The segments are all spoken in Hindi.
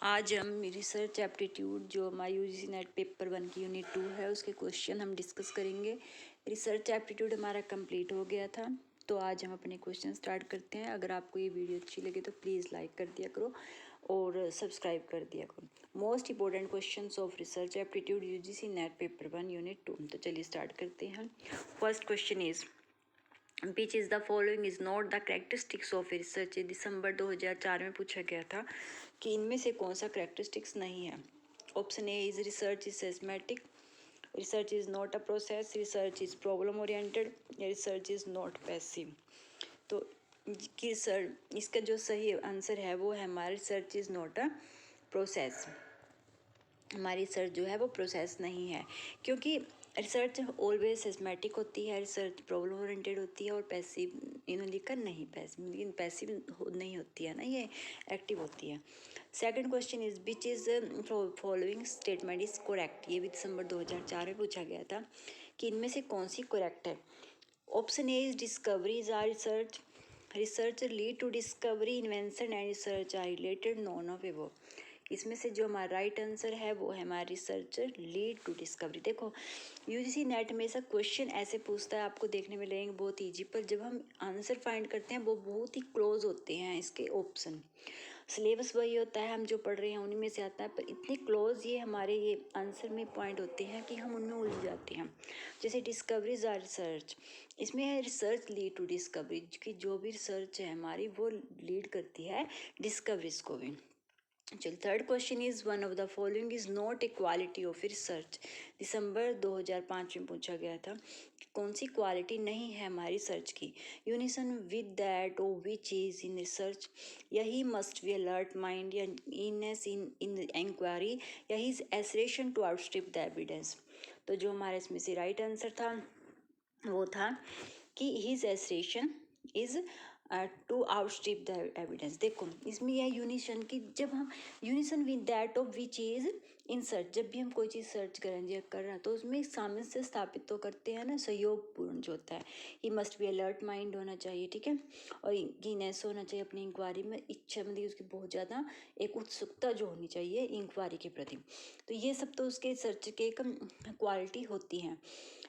आज हम रिसर्च एप्टीट्यूड जो हमारा यूजीसी नेट पेपर 1 की यूनिट 2 है उसके क्वेश्चन हम डिस्कस करेंगे। रिसर्च एप्टीट्यूड हमारा कंप्लीट हो गया था, तो आज हम अपने क्वेश्चन स्टार्ट करते हैं। अगर आपको ये वीडियो अच्छी लगे तो प्लीज़ लाइक कर दिया करो और सब्सक्राइब कर दिया करो। Most important question of research aptitude UGC NET paper 1 unit 2। तो चलिए स्टार्ट करते हैं। First question is which is the following is not the characteristics of research. दिसंबर 2004 में पूछा गया था कि इनमें से कौन सा करेक्टरिस्टिक्स नहीं है। Option A is research is systematic, research is not a process, research is problem oriented या रिसर्च इज़ नॉट पैसिव। तो कि सर इसका जो सही आंसर है वो है हमारा research is not a process. हमारी रिसर्च जो है वो प्रोसेस नहीं है, क्योंकि रिसर्च ऑलवेज सिस्टमैटिक होती है, रिसर्च प्रॉब्लम ओरिएंटेड होती है और पैसिव इन्होंने लिखा नहीं, पैसिव नहीं होती है ना, ये एक्टिव होती है। Second question is which is following statement is correct. ये भी दिसंबर 2004 में पूछा गया था कि इनमें से कौन सी करेक्ट है। Option A is discoveries are research, research lead to discovery, invention and research are related, none of above. इसमें से जो हमारा राइट आंसर है वो है हमारा रिसर्च लीड टू डिस्कवरी। देखो यूजीसी नेट में ऐसा क्वेश्चन ऐसे पूछता है, आपको देखने में लगेंगे बहुत ईजी, पर जब हम आंसर फाइंड करते हैं वो बहुत ही क्लोज होते हैं इसके ऑप्शन। सिलेबस वही होता है, हम जो पढ़ रहे हैं उन्हीं में से आता है, पर इतने क्लोज ये हमारे ये आंसर में पॉइंट होते हैं कि हम उनमें उलझ जाते हैं। जैसे डिस्कवरीज आर रिसर्च, इसमें है रिसर्च लीड टू डिस्कवरी, कि जो भी रिसर्च है हमारी वो लीड करती है डिस्कवरीज को भी। चलिए third question is one of the following is not a quality of research. दिसंबर 2005 में पूछा गया था कि कौन सी क्वालिटी नहीं है हमारी रिसर्च की। Unison with that of which is in research, या he must be alert mind, या इननेस इन इंक्वायरी, या his assertion to outstrip the evidence. तो जो हमारे इसमें से राइट आंसर था वो था कि his assertion is to outstrip the evidence. देखो इसमें यह यूनिशन की, जब हम unison with that of which is in search, जब भी हम कोई चीज़ सर्च करें कर रहे हैं तो उसमें सामंजस्य स्थापित तो करते हैं ना, सहयोगपूर्ण जो होता है। ही मस्ट बी अलर्ट माइंड होना चाहिए, ठीक है, और कीनेस होना चाहिए अपनी इंक्वायरी में, इच्छा मतलब उसकी बहुत ज़्यादा एक उत्सुकता जो होनी चाहिए इंक्वायरी के प्रति। तो ये सब तो उसके सर्च के एक क्वालिटी होती हैं।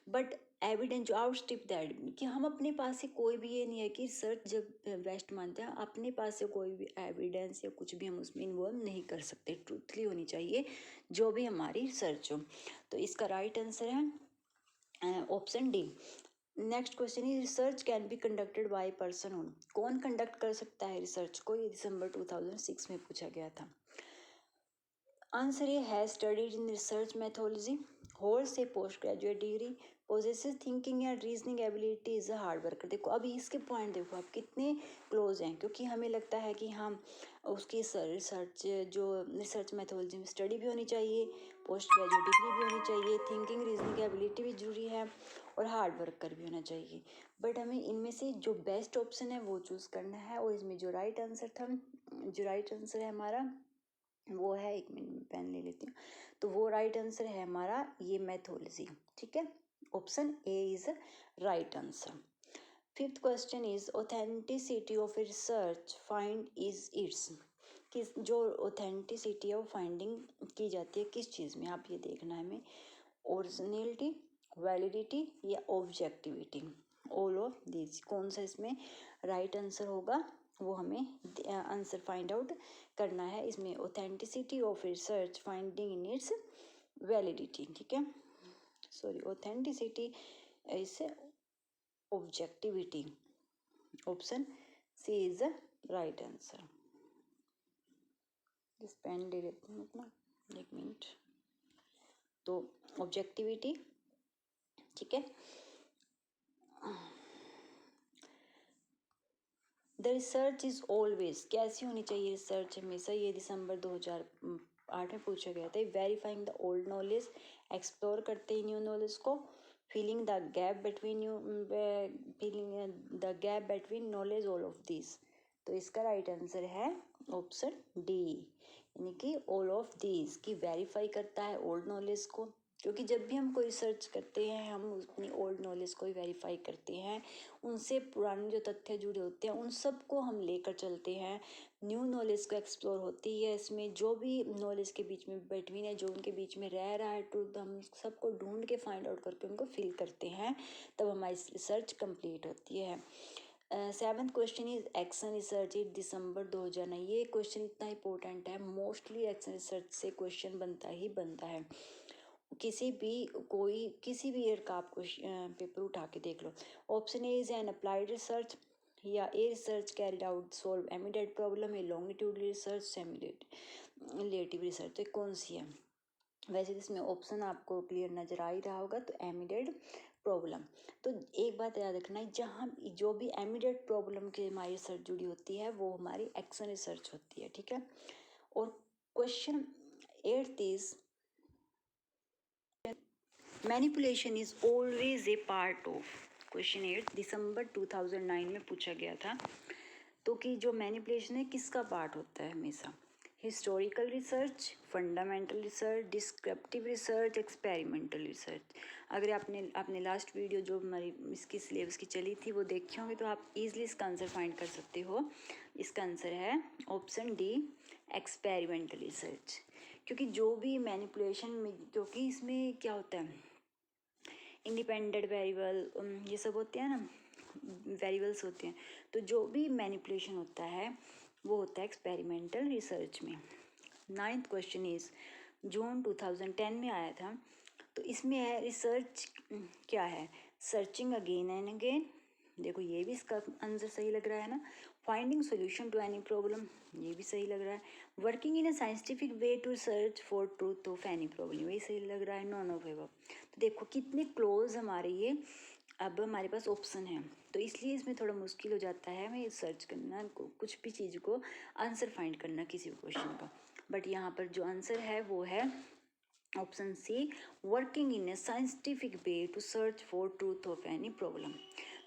बट एविडेंस जो आउटस्टिप दैट, कि हम अपने पास से कोई भी, ये नहीं है कि रिसर्च जब बेस्ट मानते हैं अपने पास से कोई भी एविडेंस या कुछ भी हम उसमें इन्वॉल्व नहीं कर सकते। ट्रूथली होनी चाहिए जो भी हमारी रिसर्च हो। तो इसका राइट आंसर है option D. Next question is research can be conducted by person own. कौन कंडक्ट कर सकता है रिसर्च को, ये दिसंबर 2006 में पूछा गया था। आंसर ये है studied in research methodology, hold से post graduate degree, possessive thinking या reasoning ability is a hard worker. देखो अभी इसके पॉइंट देखो आप कितने क्लोज हैं, क्योंकि हमें लगता है कि हम उसकी रिसर्च जो रिसर्च मैथोलॉजी में स्टडी भी होनी चाहिए, पोस्ट ग्रेजुएट डिग्री भी होनी चाहिए, थिंकिंग रीजनिंग एबिलिटी भी जरूरी है और हार्ड वर्कर भी होना चाहिए। बट हमें इनमें से जो बेस्ट ऑप्शन है वो चूज़ करना है, और इसमें जो राइट आंसर था, जो राइट आंसर है हमारा वो है, एक मिनट पेन ले लेती हूँ, तो वो राइट आंसर है हमारा ये मैथोलॉजी, ठीक है, option A is right answer. Fifth question is authenticity of research find is it's, किस जो ऑथेंटिसिटी है वो फाइंडिंग की जाती है किस चीज़ में, आप ये देखना है हमें, ओरिजिनलिटी, वैलिडिटी या ऑब्जेक्टिविटी, ऑल ऑफ दिस। कौन सा इसमें राइट आंसर होगा वो हमें आंसर फाइंड आउट करना है। इसमें authenticity of research finding in its validity, ठीक है, sorry authenticity is objectivity, option C is the right answer. इस पेन ले लेती हूँ अपना, एक मिनट। तो ऑब्जेक्टिविटी, ठीक है। द रिसर्च इज ऑलवेज, कैसी होनी चाहिए रिसर्च हमेशा, ये दिसंबर 2008 में पूछा गया था। Verifying the old knowledge, explore करते हैं न्यू नॉलेज को, feeling the gap between knowledge, all of this. तो इसका राइट आंसर है ऑप्शन डी, यानी कि ऑल ऑफ दिस, की वेरीफाई करता है ओल्ड नॉलेज को, क्योंकि जब भी हम कोई रिसर्च करते हैं हम अपनी ओल्ड नॉलेज को वेरीफाई करते हैं, उनसे पुराने जो तथ्य जुड़े होते हैं उन सब को हम लेकर चलते हैं, न्यू नॉलेज को एक्सप्लोर होती है, इसमें जो भी नॉलेज के बीच में बिटवीन है, जो उनके बीच में रह रहा है ट्रूथ, हम सबको ढूंढ के फाइंड आउट करके उनको फिल करते हैं, तब हमारी रिसर्च कंप्लीट होती है। Seventh question is action research is दिसंबर 2009। ये क्वेश्चन इतना इंपॉर्टेंट है, मोस्टली एक्शन रिसर्च से क्वेश्चन बनता ही बनता है। किसी भी ईयर का आप पेपर उठा के देख लो। Option A is an applied research, या a research carried out solve immediate problem, a longitudinal research, simulative research. तो कौन सी है? वैसे इसमें ऑप्शन आपको क्लियर नजर आ ही रहा होगा, तो इमीडिएट प्रॉब्लम। तो एक बात याद रखना है, जहाँ जो भी इमीडिएट प्रॉब्लम के हमारी रिसर्च जुड़ी होती है वो हमारी एक्शन रिसर्च होती है, ठीक है। और question 8 is manipulation is always a part of. Question 8 दिसंबर 2009 में पूछा गया था, तो कि जो मैनिपुलेशन है किसका पार्ट होता है हमेशा? Historical research, fundamental research, descriptive research, experimental research. अगर आपने लास्ट वीडियो जो हमारी इसकी सिलेबस की चली थी वो देखी होंगी तो आप इजीली इसका आंसर फाइंड कर सकते हो। इसका आंसर है ऑप्शन डी, एक्सपेरिमेंटल रिसर्च। क्योंकि जो भी मैनिपुलेशन में, क्योंकि इसमें क्या होता है, इंडिपेंडेंट वेरिएबल ये सब होते हैं ना, वेरिएबल्स होते हैं, तो जो भी मैनिपुलेशन होता है वो होता है एक्सपेरिमेंटल रिसर्च में। 9th क्वेश्चन इज जून 2010 में आया था, तो इसमें है रिसर्च क्या है? सर्चिंग अगेन एंड अगेन, देखो ये भी इसका आंसर सही लग रहा है ना। Finding solution to any problem, ये भी सही लग रहा है। Working in a scientific way to search for truth of any problem, ये सही लग रहा है। None of above. तो देखो कितने क्लोज हमारे ये अब हमारे पास ऑप्शन है, तो इसलिए इसमें थोड़ा मुश्किल हो जाता है हमें सर्च करना, कुछ भी चीज़ को आंसर फाइंड करना किसी भी क्वेश्चन का। बट यहाँ पर जो आंसर है वो है option C, working in a scientific way to search for truth of any problem.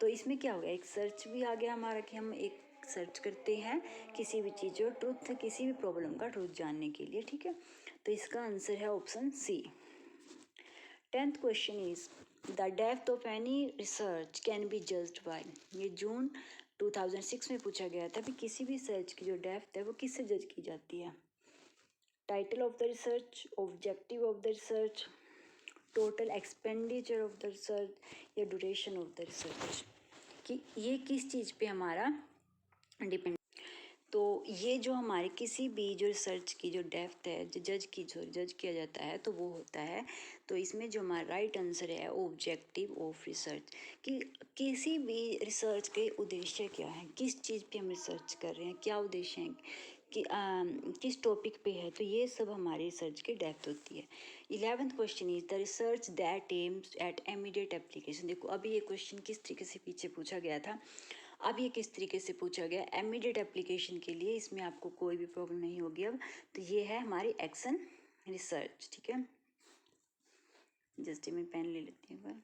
तो इसमें क्या हो गया, एक सर्च भी आ गया हमारा कि हम एक सर्च करते हैं किसी भी चीज़ और ट्रूथ, किसी भी प्रॉब्लम का ट्रूथ जानने के लिए, ठीक है। तो इसका आंसर है option C. 10th question is the depth of any research can be judged by. ये जून 2006 में पूछा गया था कि किसी भी रिसर्च की जो डेप्थ है वो किससे जज की जाती है? Title of the research, objective of the research, total expenditure of the research, या ड्यूरेशन ऑफ द रिसर्च, कि ये किस चीज़ पे हमारा डिपेंड। तो ये जो हमारे किसी भी जो रिसर्च की जो डेप्थ है, जो जज किया जाता है तो वो होता है, तो इसमें जो हमारा राइट आंसर है ऑब्जेक्टिव ऑफ रिसर्च, कि किसी भी रिसर्च के उद्देश्य क्या है, किस चीज़ पे हम रिसर्च कर रहे हैं, क्या उद्देश्य है, कि किस टॉपिक पे है, तो ये सब हमारी रिसर्च की डेप्थ होती है। 11th question is the research that aims at immediate application. देखो अभी ये क्वेश्चन किस तरीके से पीछे पूछा गया था, अब ये किस तरीके से पूछा गया इमीडिएट एप्लीकेशन के लिए, इसमें आपको कोई भी प्रॉब्लम नहीं होगी अब। तो ये है हमारी एक्शन रिसर्च, ठीक है। जस्ट मैं पेन ले लेती हूँ।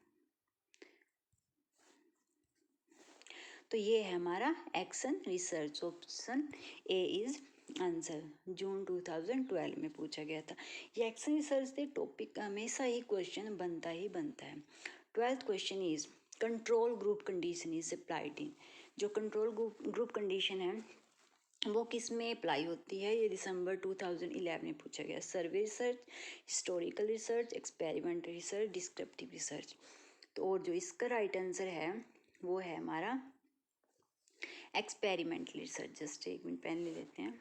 तो ये है हमारा action research, option A is answer. जून 2012 में पूछा गया था। ये एक्शन रिसर्च से टॉपिक हमेशा ही क्वेश्चन बनता ही बनता है। 12th question is control group condition is applied in. जो कंट्रोल ग्रुप कंडीशन है वो किस में अप्लाई होती है, ये दिसंबर 2011 में पूछा गया। सर्वे research, historical research, experimental research, descriptive research. तो और जो इसका राइट आंसर है वो है हमारा एक्सपेरिमेंटल रिसर्च। जस्ट एक मिनट पेन ले लेते हैं।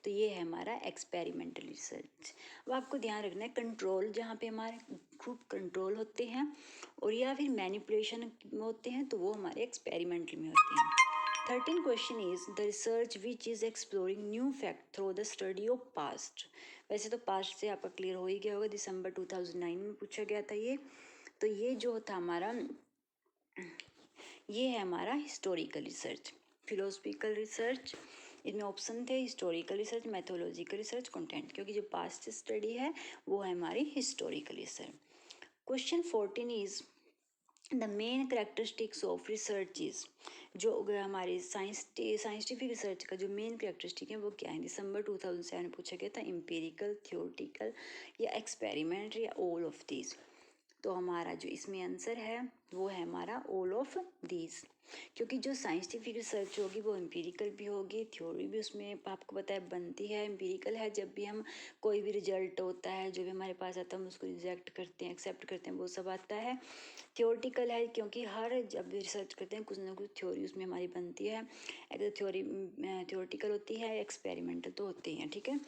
तो ये है हमारा एक्सपेरिमेंटल रिसर्च। अब आपको ध्यान रखना है कंट्रोल, जहाँ पे हमारे ग्रुप कंट्रोल होते हैं और या फिर मैनिपुलेशन होते हैं तो वो हमारे एक्सपेरिमेंटल में होते हैं। 13 question is the research which is exploring new fact through the study of past. वैसे तो पास्ट से आपका क्लियर हो ही गया होगा, दिसंबर 2009 में पूछा गया था ये। तो ये जो था हमारा, ये है हमारा हिस्टोरिकल रिसर्च। फिलोसफिकल रिसर्च, इसमें ऑप्शन थे historical research, mythological research, content, क्योंकि जो पास्ट स्टडी है वो है हमारी historical research. Question 14 is the main characteristics of research is. जो हमारे साइंटिफिक रिसर्च का जो मेन कैरेक्टरिस्टिक है वो क्या है? दिसंबर 2007 में पूछा गया था, एम्पिरिकल, थ्योरेटिकल या एक्सपेरिमेंट या ऑल ऑफ दीज। तो हमारा जो इसमें आंसर है वो है हमारा ऑल ऑफ दीज, क्योंकि जो साइंटिफिक रिसर्च होगी वो एम्पिरिकल भी होगी, थ्योरी भी उसमें आपको पता है बनती है। एम्पिरिकल है जब भी हम कोई भी रिजल्ट होता है जो भी हमारे पास आता है हम उसको रिजेक्ट करते हैं, एक्सेप्ट करते हैं, वो सब आता है। थ्योरेटिकल है क्योंकि हर जब भी रिसर्च करते हैं कुछ ना कुछ थ्योरी उसमें हमारी बनती है। अगर थ्योरी थ्योरेटिकल होती है, एक्सपेरिमेंटल तो होते हैं, ठीक है।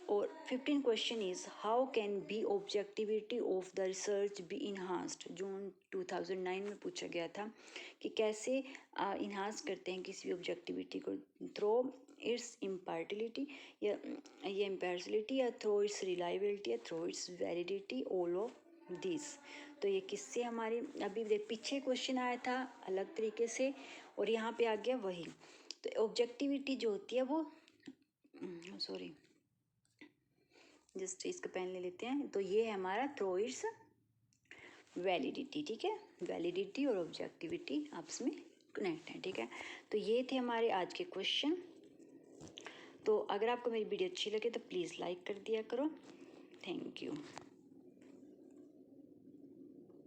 और 15 question is how can be objectivity of the research be enhanced. जून 2009 में पूछा गया था कि कैसे इन्हांस करते हैं किसी भी ऑब्जेक्टिविटी को, थ्रो इट्स इम्पार्टिलिटी या ये इम्पार्शलिटी, या थ्रो इट्स रिलायबिलिटी, या through its validity, all of this. तो ये किससे हमारी अभी देख पीछे क्वेश्चन आया था अलग तरीके से और यहाँ पे आ गया वही। तो ऑब्जेक्टिविटी जो होती है वो सॉरी जस्ट इसका पेन ले लेते हैं। तो ये है हमारा थ्रो इट्स वैलिडिटी, ठीक है। वैलिडिटी और ऑब्जेक्टिविटी आपस में कनेक्ट है, ठीक है। तो ये थे हमारे आज के क्वेश्चन। तो अगर आपको मेरी वीडियो अच्छी लगे तो प्लीज़ लाइक कर दिया करो। Thank you.